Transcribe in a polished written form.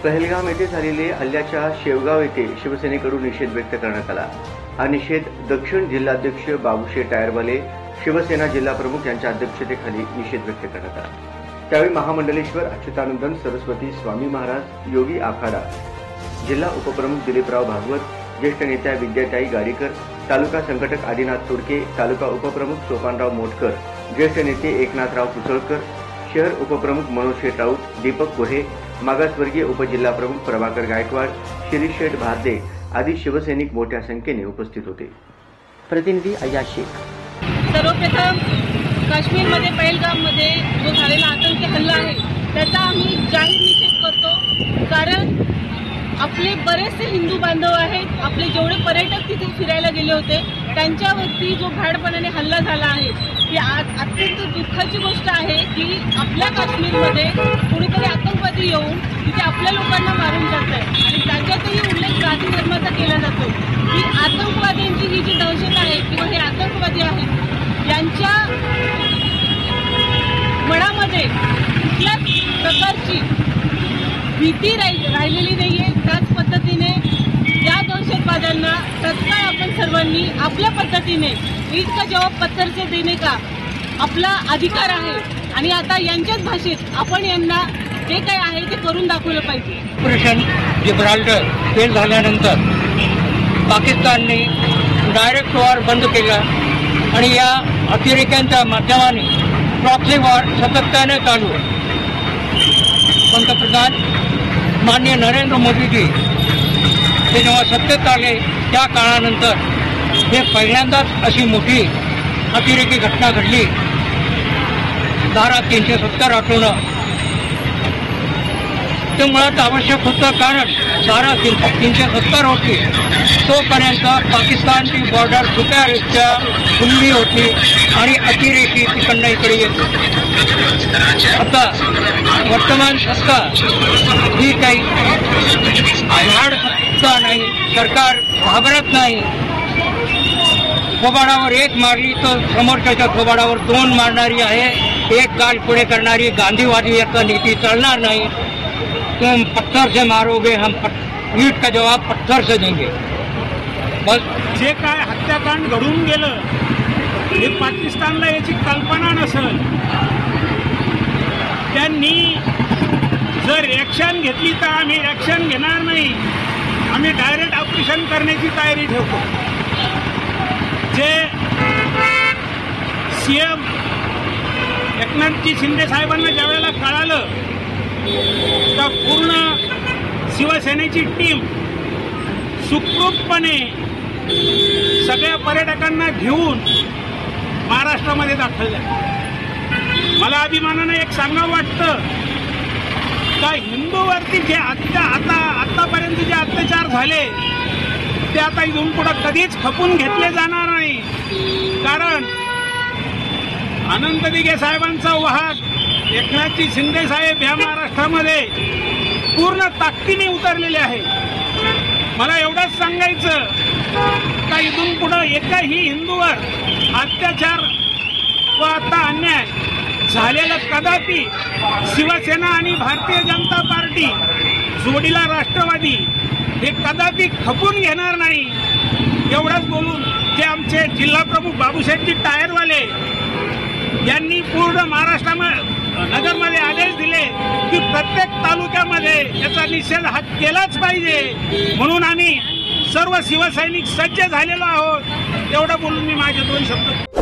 पहलगाम येथे झालेल्या हल्ल्याच्या शेवगाव येथे शिवसेनेकडून निषेध व्यक्त करण्यात आला। हा निषेध दक्षिण जिल्हाध्यक्ष बाबूशे टायरवाले शिवसेना जिल्हा प्रमुख यांच्या अध्यक्षतेखाली निषेध व्यक्त करण्यात आला। त्यावेळी महामंडलेश्वर अच्युतानंदन सरस्वती स्वामी महाराज योगी आखाडा जिल्हा उपप्रमुख दिलीपराव भागवत, ज्येष्ठ नेत्या विद्याताई गाडीकर, तालुका संघटक आदिनाथ तोडके, तालुका उपप्रमुख सोपानराव मोटकर, ज्येष्ठ नेते एकनाथराव कुसळकर, शहर उपप्रमुख मनोज शेठ राऊत, दीपक कोढे, मागासवर्गीय उपजिल्हा प्रमुख प्रभाकर गायकवाड, शिरीष शेठ भारदे आदी शिवसैनिक मोठ्या संख्येने उपस्थित होते। प्रतिनिधी अय्याज शेख। सर्वप्रथम काश्मीरमध्ये पहलगाममध्ये जो झालेला आतंकी हल्ला आहे त्याचा आम्ही जाहीर निषेध करतो। कारण आपले बरेचसे हिंदू बांधव आहेत, आपले जेवढे पर्यटक तिथे फिरायला गेले होते त्यांच्यावरती जो भ्याडपणाने हल्ला झाला आहे ही अत्यंत दुःखाची गोष्ट आहे की आपल्या काश्मीरमध्ये कोणीतरी आतंकवादी येऊन तिथे आपल्या लोकांना मारून जात आहे आणि त्याच्यातही उल्लेख जाती धर्माचा केला जातो की आतंकवाद्यांची ही जी दहशत आहे किंवा हे आतंकवादी आहेत यांच्या मनामध्ये कुठल्याच प्रकारची भीती राहिलेली नाहीये। त्याच पद्धतीने या दहशतवाद्यांना तत्काळ आपण सर्वांनी आपल्या पद्धतीने ईद का जवाब पत्थर से देणे का आपला अधिकार आहे आणि आता यांच्याच भाषेत आपण यांना जे काय आहे ते करून दाखवलं पाहिजे। ऑपरेशन जिब्राल्टर फेल झाल्यानंतर पाकिस्तानने डायरेक्ट वॉर बंद केला आणि या अतिरेक्यांच्या माध्यमाने प्रॉक्सी वॉर सातत्याने चालू आहे। पंतप्रधान माननीय नरेंद्र मोदीजी ते जेव्हा सत्तेत आले त्या काळानंतर हे पहिल्यांदाच अशी मोठी अतिरेकी घटना घडली। धारा 370 हटवणं ते मुळात आवश्यक होतं, कारण धारा 370 होती तोपर्यंत पाकिस्तानची बॉर्डर सुप्यारित्या खुल्ली होती आणि अतिरेकी तिकडनं इकडे येत होते। आता वर्तमान सत्ता ही काही झाड सत्ता नाही, सरकार घाबरत नाही। थोबाडावर एक मारली तर समोरच्या थोबाडावर 2 मारणारी आहे। एक गाल पुढे करणारी गांधीवादी याचा नीती चालणार नाही। तुम पत्थर से मारोगे, हम ईट का जवाब पत्थर से देंगे। बस जे काय हत्याकांड घडून गेलं हे पाकिस्तानला याची कल्पना नसेल। त्यांनी जर ॲक्शन घेतली तर आम्ही ॲक्शन घेणार नाही, आम्ही डायरेक्ट ऑपरेशन करण्याची तयारी ठेवतो। जे सीएम एकनाथजी शिंदे साहेबांना ज्यावेळेला कळालं तर पूर्ण शिवसेनेची टीम सुखरूपपणे सगळ्या पर्यटकांना घेऊन महाराष्ट्रामध्ये दाखल झाली। मला अभिमानाने एक सांगावं वाटतं का हिंदूवरती जे आतापर्यंत जे अत्याचार झाले ते आता इथून पुढे कधीच खपून घेतले जाणार नाही। कारण अनंत दिघे साहेबांचा वाहक एकनाथजी शिंदे साहेब या महाराष्ट्रामध्ये पूर्ण ताकदीने उतरलेले आहे। मला एवढंच सांगायचं का इथून पुढे एकाही हिंदूवर अत्याचार व आता अन्याय झालेला कदापि शिवसेना आणि भारतीय जनता पार्टी जोडीला राष्ट्रवादी हे कदापि खपून घेणार नाही। एवढंच बोलून जे आमचे जिल्हा प्रमुख बाबूशेठजी टायरवाले यांनी पूर्ण महाराष्ट्रामध्ये नगरमध्ये आदेश दिले की प्रत्येक तालुक्यामध्ये याचा निषेध हा केलाच पाहिजे, म्हणून आम्ही सर्व शिवसैनिक सज्ज झालेलो आहोत। एवढं बोलून मी माझे 2 शब्द